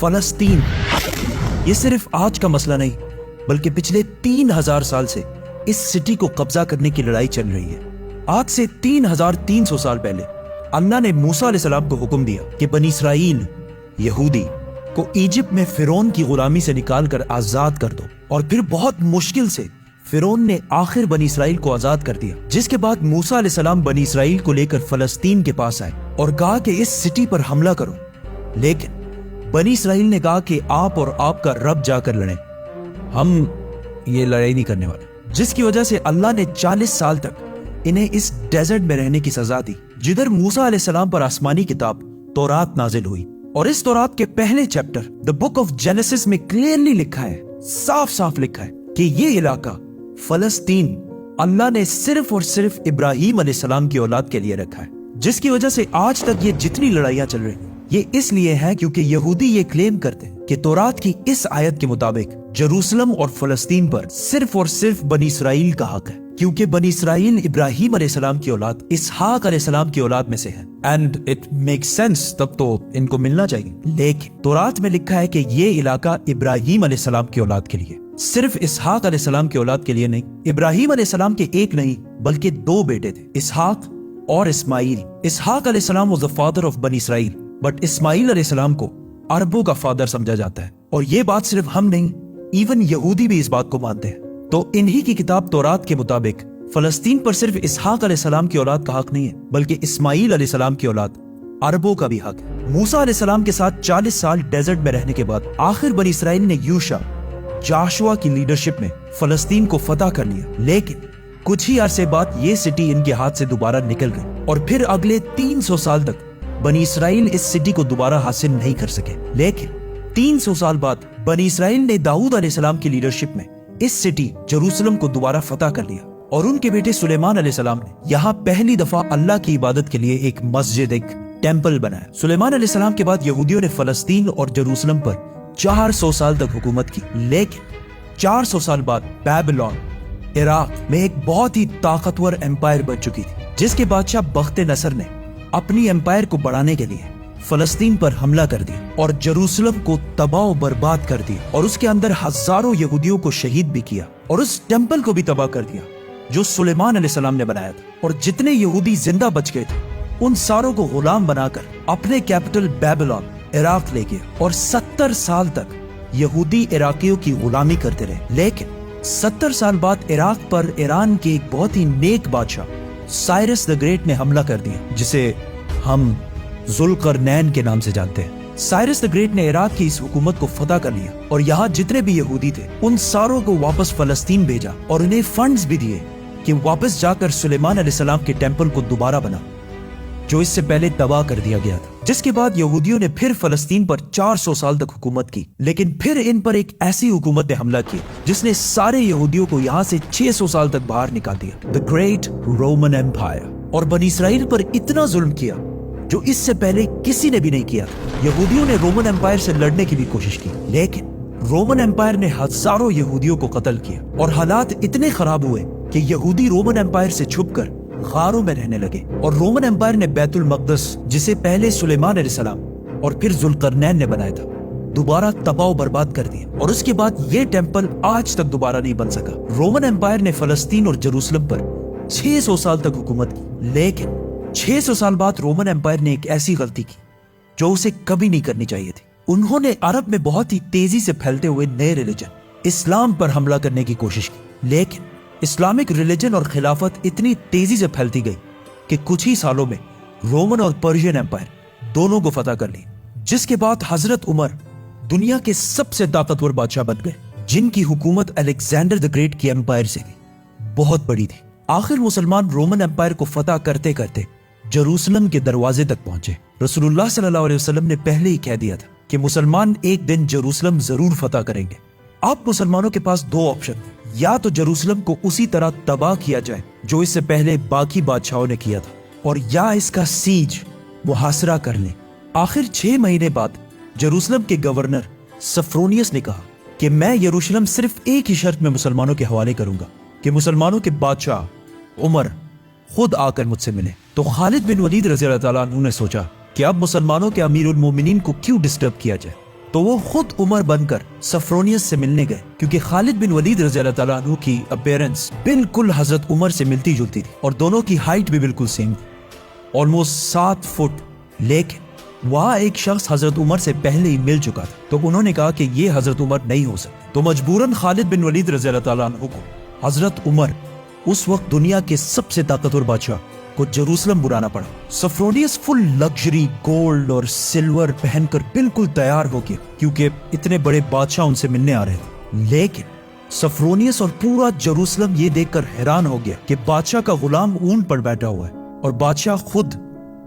فلسطین یہ صرف آج کا مسئلہ نہیں بلکہ پچھلے 3000 سال سے اس سٹی کو قبضہ کرنے کی لڑائی چل رہی ہے۔ آج سے 3300 سال پہلے اللہ نے موسیٰ علیہ السلام کو حکم دیا کہ بنی اسرائیل یہودی کو ایجپٹ میں فرعون کی غلامی سے نکال کر آزاد کر دو، اور پھر بہت مشکل سے فرعون نے آخر بنی اسرائیل کو آزاد کر دیا، جس کے بعد موسیٰ علیہ السلام بنی اسرائیل کو لے کر فلسطین کے پاس آئے اور کہا کہ اس سٹی پر حملہ کرو، لیکن بنی اسرائیل نے کہا کہ آپ اور آپ کا رب جا کر لڑیں، ہم یہ لڑائی نہیں کرنے والے، جس کی وجہ سے اللہ نے 40 سال تک انہیں اس ڈیزرٹ میں رہنے کی سزا دی، جدھر موسیٰ علیہ السلام پر آسمانی کتاب تورات نازل ہوئی۔ اور اس تورات کے پہلے chapter the book of Genesis میں کلیئرلی لکھا ہے، صاف صاف لکھا ہے کہ یہ علاقہ فلسطین اللہ نے صرف اور صرف ابراہیم علیہ السلام کی اولاد کے لیے رکھا ہے، جس کی وجہ سے آج تک یہ جتنی لڑائیاں چل رہی ہیں یہ اس لیے ہے کیونکہ یہودی یہ کلیم کرتے ہیں کہ تورات کی اس آیت کے مطابق جروسلم اور فلسطین پر صرف اور صرف بنی اسرائیل کا حق ہے، کیونکہ بنی اسرائیل ابراہیم علیہ السلام کی اولاد اسحاق علیہ السلام کی اولاد میں سے ہے، اینڈ اٹ میک سینس، تب تو ان کو ملنا چاہیے۔ لیکن تورات میں لکھا ہے کہ یہ علاقہ ابراہیم علیہ السلام کی اولاد کے لیے، صرف اسحاق علیہ السلام کی اولاد کے لیے نہیں۔ ابراہیم علیہ السلام کے ایک نہیں بلکہ 2 بیٹے تھے، اسحاق اور اسماعیل۔ اسحاق علیہ السلام was the father of بنی اسرائیل، بٹ اسماعیل علیہ السلام کو عربوں کا فادر سمجھا جاتا ہے، اور یہ بات صرف ہم نہیں، ایون یہودی بھی اس بات کو مانتے ہیں۔ تو انہی کی کتاب تورات کے مطابق فلسطین پر صرف اسحاق علیہ السلام کی اولاد کا حق نہیں ہے بلکہ اسماعیل علیہ السلام کی اولاد عربوں کا بھی حق ہے۔ موسیٰ علیہ السلام کے ساتھ 40 سال ڈیزرٹ میں رہنے کے بعد آخر بنی اسرائیل نے یوشع جاشوا کی لیڈرشپ میں فلسطین کو فتح کر لیا، لیکن کچھ ہی عرصے بعد یہ سٹی ان کے ہاتھ سے دوبارہ نکل گئی، اور پھر اگلے 300 سال تک بنی اسرائیل اس سٹی کو دوبارہ حاصل نہیں کر سکے۔ لیکن 300 سال بعد بنی اسرائیل نے داؤد علیہ السلام کی لیڈرشپ میں اس سٹی جروسلم کو دوبارہ فتح کر لیا، اور ان کے بیٹے سلیمان علیہ السلام نے یہاں پہلی دفعہ اللہ کی عبادت کے لیے ایک مسجد، ایک ٹیمپل بنایا۔ سلیمان علیہ السلام کے بعد یہودیوں نے فلسطین اور جروسلم پر 400 سال تک حکومت کی، لیکن 400 سال بعد بیبلون عراق میں ایک بہت ہی طاقتور امپائر بن چکی تھی، جس کے بادشاہ بخت نصر نے اپنی امپائر کو بڑھانے کے لیے فلسطین پر حملہ کر دیا اور جروسلم کو تباہ و برباد کر دیا، اور اس کے اندر ہزاروں یہودیوں کو شہید بھی کیا، اور اس ٹیمپل کو بھی تباہ کر دیا جو سلیمان علیہ السلام نے بنایا تھا۔ اور جتنے یہودی زندہ بچ گئے تھے ان ساروں کو غلام بنا کر اپنے کیپٹل بیبلون عراق لے گیا، اور 70 سال تک یہودی عراقیوں کی غلامی کرتے رہے۔ لیکن 70 سال بعد عراق پر ایران کے ایک بہت ہی نیک بادشاہ سائرس دا گریٹ نے حملہ کر دیا، جسے ہم ذوالقرنین کے نام سے جانتے ہیں۔ سائرس دا گریٹ نے عراق کی اس حکومت کو فتح کر لیا، اور یہاں جتنے بھی یہودی تھے ان ساروں کو واپس فلسطین بھیجا، اور انہیں فنڈز بھی دیے کہ واپس جا کر سلیمان علیہ السلام کے ٹیمپل کو دوبارہ بنا جو اس سے پہلے تباہ کر دیا گیا تھا۔ جس کے بعد یہودیوں نے پھر فلسطین پر 400 سال تک حکومت کی، لیکن پھر ان پر ایک ایسی حکومت نے حملہ کیا جس نے سارے یہودیوں کو یہاں سے 600 سال تک باہر نکال دیا، The Great Roman Empire، اور بنی اسرائیل پر اتنا ظلم کیا جو اس سے پہلے کسی نے بھی نہیں کیا تھا۔ یہودیوں نے رومن امپائر سے لڑنے کی بھی کوشش کی، لیکن رومن امپائر نے ہزاروں یہودیوں کو قتل کیا، اور حالات اتنے خراب ہوئے کہ یہودی رومن امپائر سے چھپ کر غاروں میں رہنے لگے، اور رومن امپائر نے بیت المقدس، جسے پہلے سلیمان علیہ السلام اور پھر ذوالقرنین نے بنایا تھا، دوبارہ تباہ و برباد کر دیا، اور اس کے بعد یہ ٹیمپل آج تک دوبارہ نہیں بن سکا۔ رومن امپائر نے فلسطین اور جروسلم پر 600 سال تک حکومت کی، لیکن 600 سال بعد رومن امپائر نے ایک ایسی غلطی کی جو اسے کبھی نہیں کرنی چاہیے تھی۔ انہوں نے عرب میں بہت ہی تیزی سے پھیلتے ہوئے نئے ریلیجن اسلام پر حملہ کرنے کی کوشش کی، لیکن اسلامک ریلیجن اور خلافت اتنی تیزی سے پھیلتی گئی کہ کچھ ہی سالوں میں رومن اور پرشین امپائر دونوں کو فتح کر لی، جس کے بعد حضرت عمر دنیا کے سب سے طاقتور بادشاہ بن گئے، جن کی حکومت الیگزینڈر دی گریٹ کی امپائر سے بھی بہت بڑی تھی۔ آخر مسلمان رومن امپائر کو فتح کرتے کرتے جروسلم کے دروازے تک پہنچے۔ رسول اللہ صلی اللہ علیہ وسلم نے پہلے ہی کہہ دیا تھا کہ مسلمان ایک دن جروسلم ضرور فتح کریں گے۔ اب مسلمانوں کے پاس 2 آپشن، یا تو جروسلم کو اسی طرح تباہ کیا جائے جو اس سے پہلے باقی بادشاہوں نے کیا تھا، اور یا اس کا سیج محاصرہ کر لیں۔ آخر 6 مہینے بعد جروسلم کے گورنر سفرونیس نے کہا کہ میں یروشلم صرف ایک ہی شرط میں مسلمانوں کے حوالے کروں گا کہ مسلمانوں کے بادشاہ عمر خود آ کر مجھ سے ملے۔ تو خالد بن ولید رضی اللہ تعالیٰ عنہ نے سوچا کہ اب مسلمانوں کے امیر المومنین کو کیوں ڈسٹرب کیا جائے، تو وہ خود عمر بن کر سفرونیس سے ملنے گئے، کیونکہ خالد بن ولید رضی اللہ تعالیٰ عنہ کی اپیرنس بالکل حضرت عمر سے ملتی جلتی تھی اور دونوں کی ہائٹ بھی بالکل سیم تھی، آلموسٹ 7 فٹ۔ لیکن وہاں ایک شخص حضرت عمر سے پہلے ہی مل چکا تھا، تو انہوں نے کہا کہ یہ حضرت عمر نہیں ہو سکتا، تو مجبوراً خالد بن ولید رضی اللہ تعالیٰ عنہ کو حضرت عمر، اس وقت دنیا کے سب سے طاقتور بادشاہ، کو جروسلم بلانا پڑا۔ سفرونیس فل لگژری گولڈ اور سلور پہن کر بالکل تیار ہو گیا، کیونکہ اتنے بڑے بادشاہ ان سے ملنے آ رہے تھے۔ لیکن سفرونیس اور پورا جروسلم یہ دیکھ کر حیران ہو گیا کہ بادشاہ کا غلام اونٹ پر بیٹھا ہوا ہے اور بادشاہ خود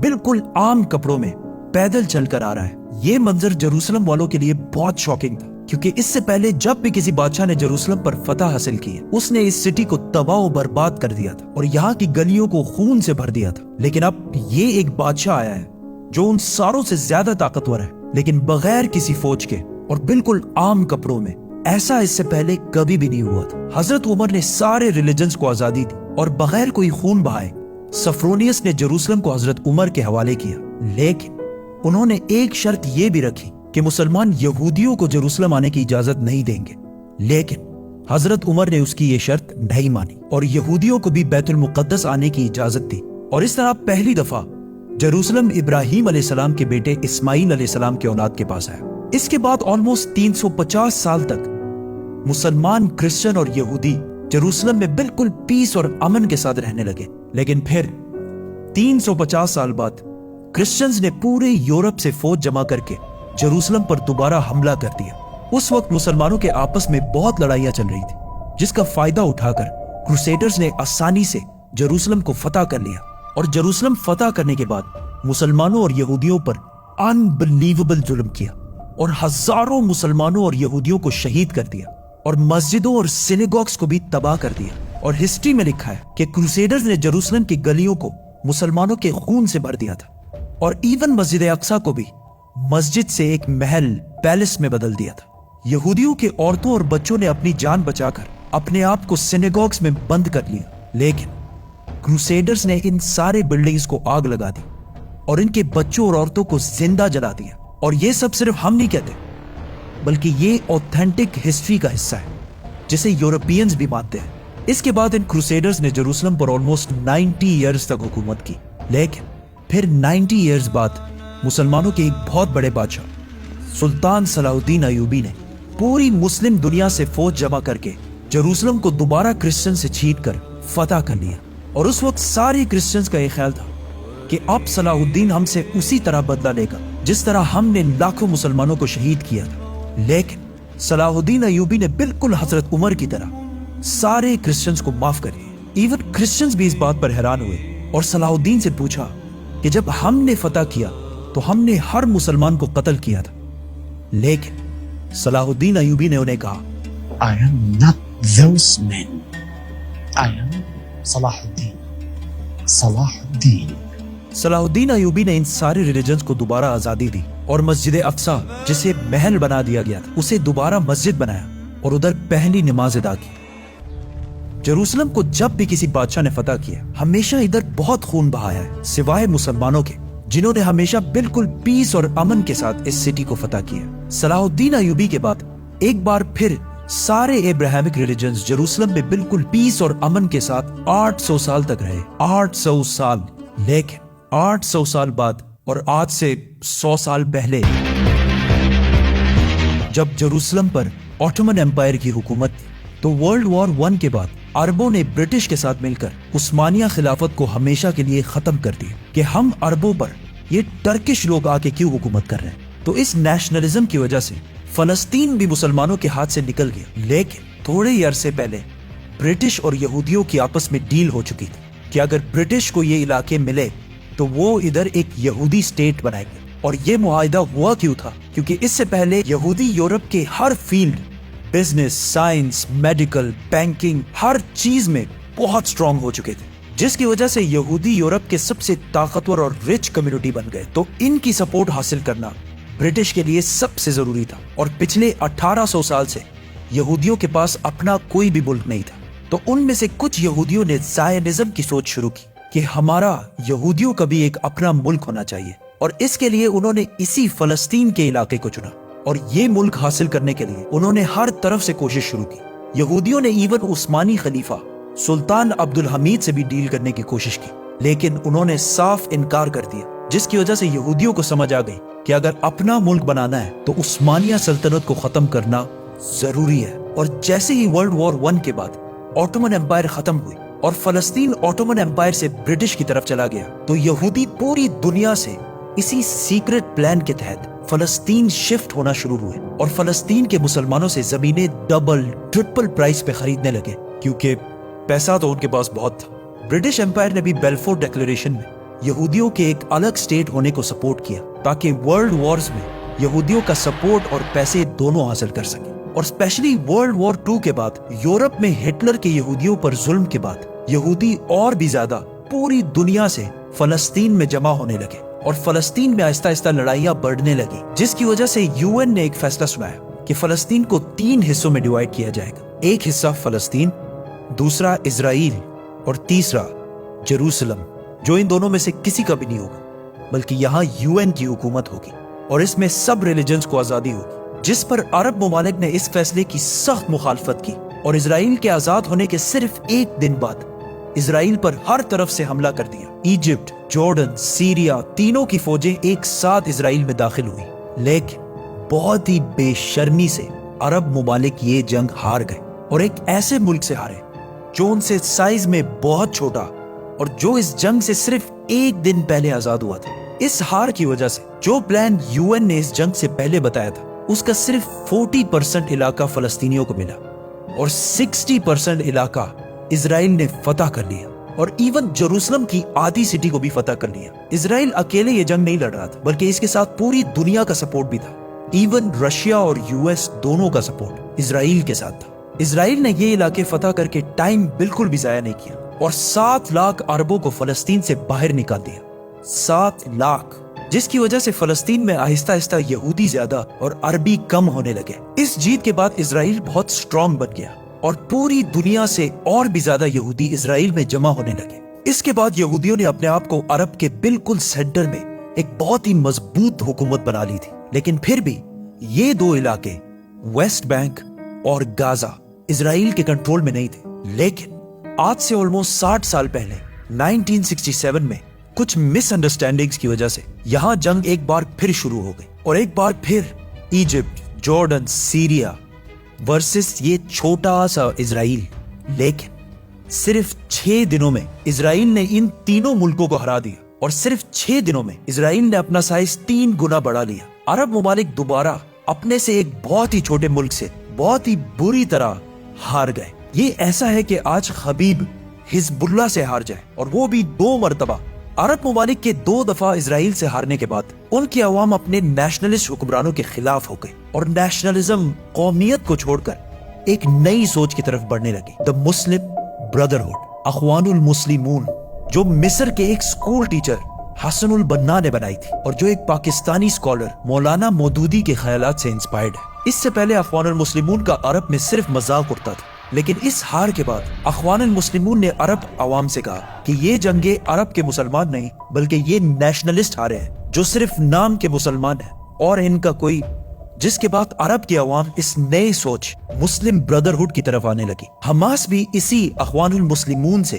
بالکل عام کپڑوں میں پیدل چل کر آ رہا ہے۔ یہ منظر جروسلم والوں کے لیے بہت شاکنگ تھا، کیونکہ اس سے پہلے جب بھی کسی بادشاہ نے جروسلم پر فتح حاصل کی، اس نے اس سٹی کو تباہ و برباد کر دیا تھا اور یہاں کی گلیوں کو خون سے بھر دیا تھا۔ لیکن اب یہ ایک بادشاہ آیا ہے جو ان ساروں سے زیادہ طاقتور ہے، لیکن بغیر کسی فوج کے اور بالکل عام کپڑوں میں۔ ایسا اس سے پہلے کبھی بھی نہیں ہوا تھا۔ حضرت عمر نے سارے ریلیجنز کو آزادی دی اور بغیر کوئی خون بہائے سفرونیس نے جروسلم کو حضرت عمر کے حوالے کیا، لیکن انہوں نے ایک شرط یہ بھی رکھی کہ مسلمان یہودیوں کو جروسلم آنے کی اجازت نہیں دیں گے۔ لیکن حضرت عمر نے اس کی یہ شرط نہیں مانی اور یہودیوں کو بھی بیت المقدس آنے کی اجازت دی، اور اس طرح پہلی دفعہ جروسلم ابراہیم علیہ السلام کے بیٹے اسماعیل علیہ السلام کے اولاد کے پاس آیا۔ اس کے بعد آلموسٹ 350 سال تک مسلمان، کرسچن اور یہودی جروسلم میں بالکل پیس اور امن کے ساتھ رہنے لگے۔ لیکن پھر 350 سال بعد کرسچنز نے پورے یورپ سے فوج جمع کر کے جروسلم پر دوبارہ حملہ کر دیا۔ اس وقت مسلمانوں کے آپس میں بہت لڑائیاں چل رہی تھی، جس کا فائدہ اٹھا کر کروسیڈرز نے آسانی سے جروسلم کو فتح کر لیا، اور جروسلم فتح کرنے کے بعد مسلمانوں اور یہودیوں پر انبلیویبل ظلم کیا اور ہزاروں مسلمانوں اور یہودیوں کو شہید کر دیا، اور مسجدوں اور سینیگوگز کو بھی تباہ کر دیا۔ اور ہسٹری میں لکھا ہے کہ کروسیڈرز نے جروسلم کی گلیوں کو مسلمانوں کے خون سے بھر دیا تھا، اور ایون مسجد اقصی کو بھی مسجد سے ایک محل، پیلس میں بدل دیا تھا۔ یہودیوں کے عورتوں اور بچوں نے اپنی جان بچا کر اپنے آپ کو سینیگوگز میں بند کر لیا، لیکن کروسیڈرز نے ان سارے بلڈنگز کو آگ لگا دی اور ان کے بچوں اور عورتوں کو زندہ جلا دیا۔ اور یہ سب صرف ہم نہیں کہتے، بلکہ یہ اوتھینٹک ہسٹری کا حصہ ہے جسے یورپینز بھی مانتے ہیں۔ اس کے بعد ان کروسیڈرز نے جروسلم پر آلموسٹ 90 ایئرز تک حکومت کی، لیکن پھر 90 ایئرز بعد مسلمانوں کے ایک بہت بڑے بادشاہ سلطان صلاح الدین ایوبی نے پوری مسلم دنیا سے فوج جمع کر کے جروسلم کو دوبارہ کرسچن سے چھین کر فتح کر لیا۔ اور اس وقت سارے کرسچنز کا یہ خیال تھا کہ اب صلاح الدین ہم سے اسی طرح بدلہ لے گا جس طرح ہم نے لاکھوں مسلمانوں کو شہید کیا تھا۔ لیکن صلاح الدین ایوبی نے بالکل حضرت عمر کی طرح سارے کرسچنز کو معاف کر دیا۔ ایون کرسچنز بھی اس بات پر حیران ہوئے اور صلاح الدین سے پوچھا کہ جب ہم نے فتح کیا تو ہم نے ہر مسلمان کو قتل کیا تھا، لیکن صلاح الدین ایوبی نے انہیں کہا I am not those men. I am صلاح الدین۔ صلاح الدین۔ صلاح الدین ایوبی نے ان سارے ریلیجنز کو دوبارہ آزادی دی اور مسجد اقصی جسے محل بنا دیا گیا تھا اسے دوبارہ مسجد بنایا اور ادھر پہلی نماز ادا کی۔ جروسلم کو جب بھی کسی بادشاہ نے فتح کیا ہمیشہ ادھر بہت خون بہایا ہے، سوائے مسلمانوں کے جنہوں نے ہمیشہ بالکل پیس اور امن کے ساتھ اس سٹی کو فتح کیا۔ صلاح الدین ایوبی کے بعد ایک بار پھر سارے ابراہیمک ریلیجنز جروسلم میں بالکل پیس اور امن کے ساتھ 800 سال تک رہے۔ 800 سال۔ لیکن 800 سال بعد اور آج سے 100 سال پہلے جب جروسلم پر آٹومن ایمپائر کی حکومت تھی تو ورلڈ وار 1 کے بعد عربوں نے برٹش کے ساتھ مل کر عثمانیہ خلافت کو ہمیشہ کے لیے ختم کر دیا کہ ہم عربوں پر یہ ٹرکش لوگ آ کے کیوں حکومت کر رہے ہیں۔ تو اس نیشنلزم کی وجہ سے فلسطین بھی مسلمانوں کے ہاتھ سے نکل گیا، لیکن تھوڑے ہی عرصے پہلے برٹش اور یہودیوں کی آپس میں ڈیل ہو چکی تھی کہ اگر برٹش کو یہ علاقے ملے تو وہ ادھر ایک یہودی سٹیٹ بنائیں گے۔ اور یہ معاہدہ ہوا کیوں تھا؟ کیونکہ اس سے پہلے یہودی یورپ کے ہر field, business, science, medical, banking, ہر چیز میں بہت سٹرونگ ہو چکے تھے، جس کی وجہ سے یہودی یورپ کے سب سے طاقتور اور رچ کمیونٹی بن گئے۔ تو ان کی سپورٹ حاصل کرنا برٹش کے لیے سب سے ضروری تھا، اور پچھلے 1800 سال سے یہودیوں کے پاس اپنا کوئی بھی ملک نہیں تھا۔ تو ان میں سے کچھ یہودیوں نے زائنزم کی سوچ شروع کی کہ ہمارا یہودیوں کا بھی ایک اپنا ملک ہونا چاہیے، اور اس کے لیے انہوں نے اسی فلسطین کے علاقے کو چنا۔ اور یہ ملک حاصل کرنے کے لیے انہوں نے ہر طرف سے کوشش شروع کی. یہودیوں نے ایون عثمانی خلیفہ سلطان عبدالحمید سے بھی ڈیل کرنے کی کوشش کی، لیکن انہوں نے صاف انکار کر دیا، جس کی وجہ سے یہودیوں کو سمجھ آ گئی کہ اگر اپنا ملک بنانا ہے تو عثمانیہ سلطنت کو ختم کرنا ضروری ہے. اور جیسے ہی ورلڈ وار 1 کے بعد آٹومن امپائر ختم ہوئی اور فلسطین آٹومن امپائر سے برٹش کی طرف چلا گیا، تو یہودی پوری دنیا سے اسی سیکرٹ پلان کے تحت فلسطین شفٹ ہونا شروع ہوئے اور فلسطین کے مسلمانوں سے زمینیں ڈبل ٹرپل پرائس پہ خریدنے لگے، کیونکہ پیسہ تو ان کے پاس بہت تھا. برٹش امپائر نے بھی بیلفور ڈیکلیریشن میں یہودیوں کے ایک الگ سٹیٹ ہونے کو سپورٹ کیا تاکہ ورلڈ وارز میں یہودیوں کا سپورٹ اور پیسے دونوں حاصل کر سکیں. اور اسپیشلی ورلڈ وار 2 کے بعد یورپ میں ہٹلر کے یہودیوں پر ظلم کے بعد یہودی اور بھی زیادہ پوری دنیا سے فلسطین میں جمع ہونے لگے اور فلسطین میں آہستہ آہستہ لڑائیاں بڑھنے لگی، جس کی وجہ سے UN نے ایک فیصلہ سنایا کہ فلسطین کو 3 حصوں میں ڈیوائیڈ کیا جائے گا. ایک حصہ فلسطین، دوسرا اسرائیل اور تیسرا جیروسلم، جو ان دونوں میں سے کسی کا بھی نہیں ہوگا، بلکہ یہاں UN کی حکومت ہوگی اور اس میں سب ریلیجنز کو آزادی ہوگی. جس پر عرب ممالک نے اس فیصلے کی سخت مخالفت کی اور اسرائیل کے آزاد ہونے کے صرف 1 دن بعد اسرائیل پر ہر طرف سے حملہ کر دیا. ایجپٹ، جارڈن، سیریا، تینوں کی فوجیں ایک ساتھ اسرائیل میں داخل ہوئی، لیکن بہت ہی بے شرمی سے عرب ممالک یہ جنگ ہار گئے اور ایک ایسے ملک سے ہارے جو ان سے سائز میں بہت چھوٹا اور جو اس جنگ سے صرف 1 دن پہلے آزاد ہوا تھا. اس ہار کی وجہ سے جو پلان UN نے اس جنگ سے پہلے بتایا تھا اس کا صرف 40% علاقہ فلسطینیوں کو ملا اور 60% علاقہ اسرائیل نے فتح کر لیا اور ایون جیروسلم کی آدھی سٹی کو بھی فتح کر لیا. اسرائیل اکیلے یہ جنگ نہیں لڑ رہا تھا، بلکہ اس کے ساتھ پوری دنیا کا سپورٹ بھی تھا. ایون رشیا اور US دونوں کا سپورٹ اسرائیل کے ساتھ تھا. اسرائیل نے یہ علاقے فتح کر کے ٹائم بالکل بھی ضائع نہیں کیا اور 7 لاکھ عربوں کو فلسطین سے باہر نکال دیا. 7 لاکھ، جس کی وجہ سے فلسطین میں آہستہ آہستہ یہودی زیادہ اور عربی کم ہونے لگے. اس جیت کے بعد اسرائیل بہت سٹرونگ بن گیا اور پوری دنیا سے اور بھی زیادہ یہودی اسرائیل میں جمع ہونے لگے. اس کے بعد یہودیوں نے اپنے آپ کو عرب کے بالکل سینٹر میں ایک بہت ہی مضبوط حکومت بنا لی تھی. لیکن پھر بھی یہ 2 علاقے ویسٹ بینک اور گازا اسرائیل کے کنٹرول میں نہیں تھے. لیکن آج سے آلموسٹ 60 سال پہلے 1967 میں کچھ مس انڈرسٹینڈنگز کی وجہ سے یہاں جنگ ایک بار پھر شروع ہو گئی اور ایک بار پھر ایجپٹ، جارڈن، سیریا ورسس یہ چھوٹا سا اسرائیل. لیکن صرف 6 دنوں میں اسرائیل نے ان تینوں ملکوں کو ہرا دیا اور صرف 6 دنوں میں اسرائیل نے اپنا سائز 3 گنا بڑھا لیا. عرب ممالک دوبارہ اپنے سے ایک بہت ہی چھوٹے ملک سے بہت ہی بری طرح ہار گئے. یہ ایسا ہے کہ آج خبیب حزب اللہ سے ہار جائے اور وہ بھی 2 مرتبہ. عرب ممالک کے 2 دفعہ اسرائیل سے ہارنے کے بعد ان کی عوام اپنے نیشنلسٹ حکمرانوں کے خلاف ہو گئے اور نیشنلزم، قومیت کو چھوڑ کر ایک نئی سوچ کی طرف بڑھنے لگی. دا مسلم بردرہڈ، اخوان المسلمون، جو مصر کے ایک سکول ٹیچر حسن البنا نے بنائی تھی اور جو ایک پاکستانی اسکالر مولانا مودودی کے خیالات سے انسپائرڈ ہے. اس سے پہلے اخوان المسلمون کا عرب میں صرف مذاق اڑتا تھا، لیکن اس ہار کے بعد اخوان المسلمون نے عرب عوام سے کہا کہ یہ جنگیں عرب کے مسلمان نہیں بلکہ یہ نیشنلسٹ ہارے ہیں جو صرف نام کے مسلمان ہیں اور ان کا کوئی. جس کے بعد عرب کی عوام اس نئے سوچ مسلم بردرہڈ کی طرف آنے لگی. حماس بھی اسی اخوان المسلمون سے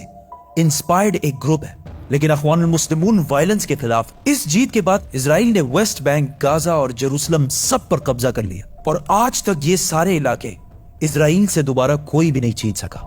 انسپائرڈ ایک گروپ ہے، لیکن اخوان المسلمون وائلنس کے خلاف. اس جیت کے بعد اسرائیل نے ویسٹ بینک، گازا اور جیروسلم سب پر قبضہ کر لیا اور آج تک یہ سارے علاقے اسرائیل سے دوبارہ کوئی بھی نہیں چھین سکا.